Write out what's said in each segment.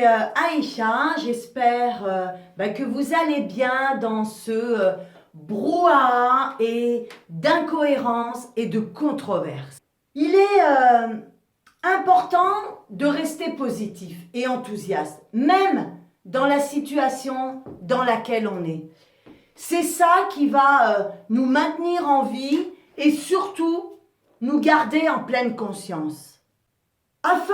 c'est Aïcha. J'espère que vous allez bien dans ce brouhaha et d'incohérence et de controverse. Il est important de rester positif et enthousiaste, même dans la situation dans laquelle on est. C'est ça qui va nous maintenir en vie et surtout nous garder en pleine conscience. Afin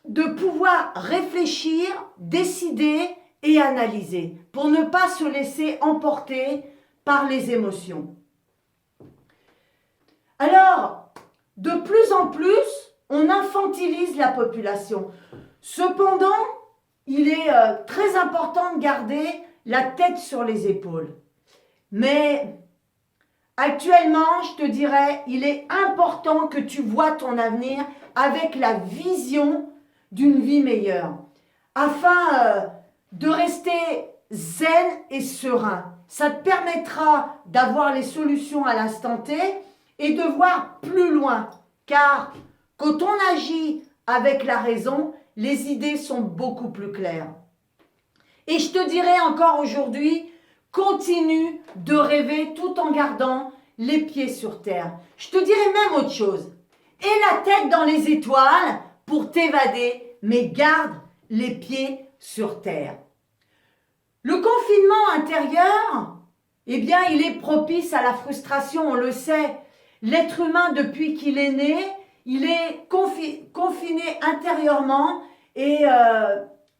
de pouvoir réfléchir, décider et analyser pour ne pas se laisser emporter par les émotions. Alors, de plus en plus, on infantilise la population. Cependant, il est très important de garder la tête sur les épaules. Mais actuellement, je te dirais, il est important que tu vois ton avenir avec la vision d'une vie meilleure, afin de rester zen et serein. Ça te permettra d'avoir les solutions à l'instant T et de voir plus loin, car quand on agit avec la raison, les idées sont beaucoup plus claires. Et je te dirais encore aujourd'hui, continue de rêver tout en gardant les pieds sur terre. Je te dirais même autre chose. Et la tête dans les étoiles pour t'évader, mais garde les pieds sur terre. Le confinement intérieur, eh bien, il est propice à la frustration, on le sait. L'être humain, depuis qu'il est né, il est confiné intérieurement et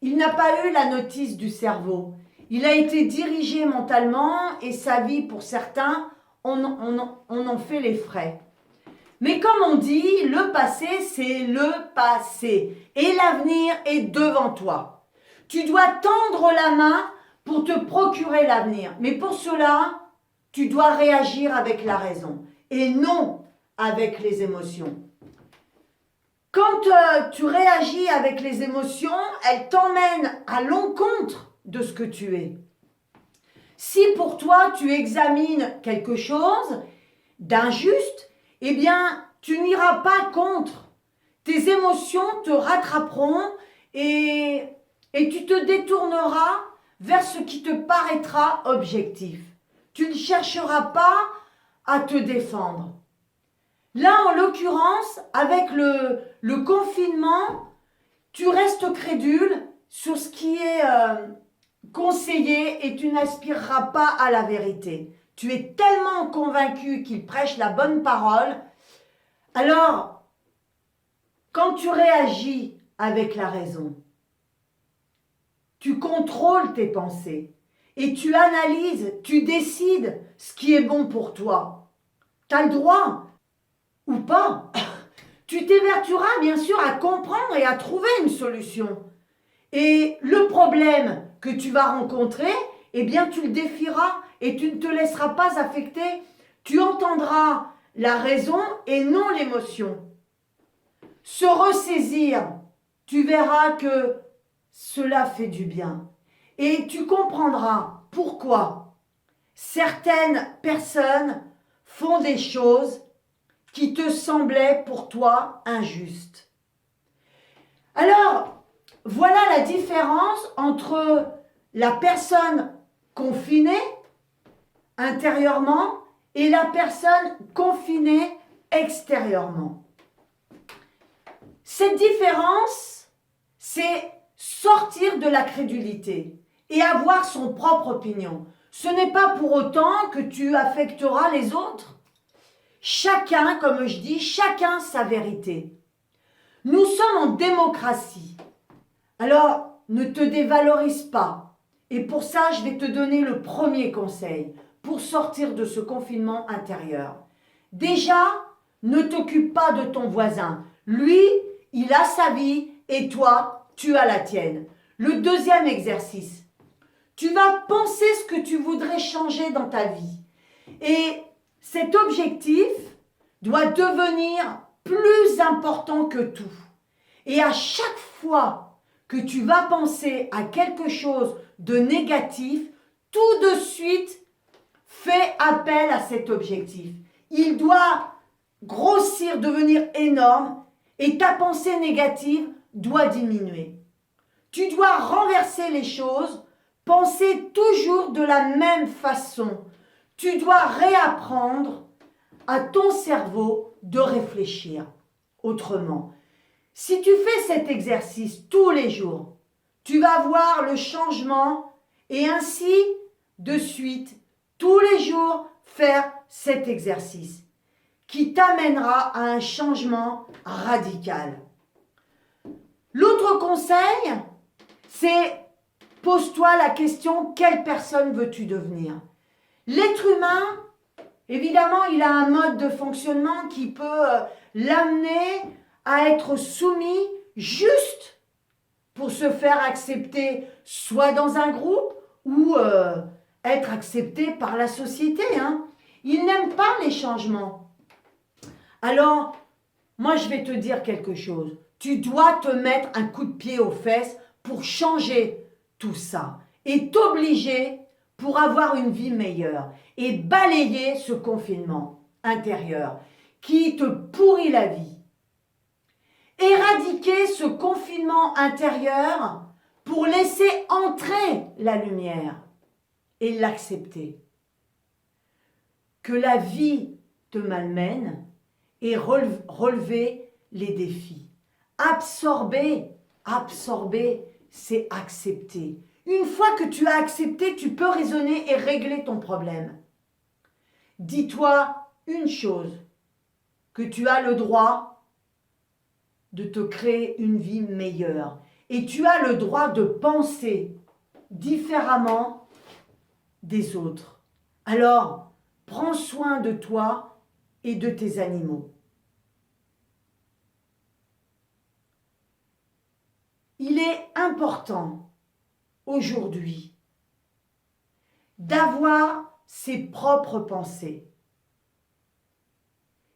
il n'a pas eu la notice du cerveau. Il a été dirigé mentalement et sa vie, pour certains, on en fait les frais. Mais comme on dit, le passé, c'est le passé. Et l'avenir est devant toi. Tu dois tendre la main pour te procurer l'avenir. Mais pour cela, tu dois réagir avec la raison et non avec les émotions. Quand tu réagis avec les émotions, elles t'emmènent à l'encontre de ce que tu es. Si pour toi, tu examines quelque chose d'injuste, eh bien, tu n'iras pas contre. Tes émotions te rattraperont et tu te détourneras vers ce qui te paraîtra objectif. Tu ne chercheras pas à te défendre. Là, en l'occurrence, avec le confinement, tu restes crédule sur ce qui est conseillé et tu n'aspireras pas à la vérité. Tu es tellement convaincu qu'il prêche la bonne parole. Alors, quand tu réagis avec la raison, tu contrôles tes pensées et tu analyses, tu décides ce qui est bon pour toi. Tu as le droit ou pas. Tu t'évertueras bien sûr à comprendre et à trouver une solution. Et le problème que tu vas rencontrer, eh bien tu le défieras et tu ne te laisseras pas affecter. Tu entendras la raison et non l'émotion. Se ressaisir, tu verras que cela fait du bien. Et tu comprendras pourquoi certaines personnes font des choses qui te semblaient pour toi injustes. Alors, voilà la différence entre la personne confinée intérieurement et la personne confinée extérieurement. Cette différence, c'est sortir de la crédulité et avoir son propre opinion. Ce n'est pas pour autant que tu affecteras les autres. Chacun, comme je dis, chacun sa vérité. Nous sommes en démocratie. Alors, ne te dévalorise pas. Et pour ça, je vais te donner le premier conseil pour sortir de ce confinement intérieur. Déjà, ne t'occupe pas de ton voisin. Lui, il a sa vie et toi, tu as la tienne. Le deuxième exercice, tu vas penser ce que tu voudrais changer dans ta vie. Et cet objectif doit devenir plus important que tout. Et à chaque fois que tu vas penser à quelque chose de négatif, tout de suite, fais appel à cet objectif. Il doit grossir, devenir énorme et ta pensée négative doit diminuer. Tu dois renverser les choses, penser toujours de la même façon. Tu dois réapprendre à ton cerveau de réfléchir autrement. Si tu fais cet exercice tous les jours, tu vas voir le changement et ainsi de suite, tous les jours, faire cet exercice qui t'amènera à un changement radical. L'autre conseil, c'est pose-toi la question, quelle personne veux-tu devenir? L'être humain, évidemment, il a un mode de fonctionnement qui peut l'amener à être soumis juste pour se faire accepter soit dans un groupe ou être accepté par la société. Il n'aime pas les changements. Alors, moi je vais te dire quelque chose. Tu dois te mettre un coup de pied aux fesses pour changer tout ça et t'obliger pour avoir une vie meilleure et balayer ce confinement intérieur qui te pourrit la vie. Éradiquer ce confinement intérieur pour laisser entrer la lumière et l'accepter. Que la vie te malmène et relever les défis. Absorber, c'est accepter. Une fois que tu as accepté, tu peux raisonner et régler ton problème. Dis-toi une chose, que tu as le droit de te créer une vie meilleure. Et tu as le droit de penser différemment des autres. Alors, prends soin de toi et de tes animaux. Il est important aujourd'hui d'avoir ses propres pensées.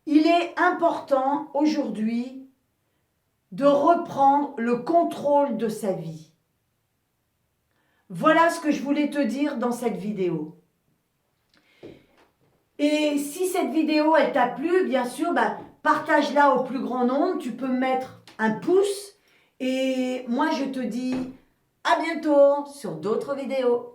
Il est important aujourd'hui de reprendre le contrôle de sa vie. Voilà ce que je voulais te dire dans cette vidéo. Et si cette vidéo elle t'a plu, bien sûr, partage-la au plus grand nombre. Tu peux mettre un pouce. Et moi, je te dis à bientôt sur d'autres vidéos.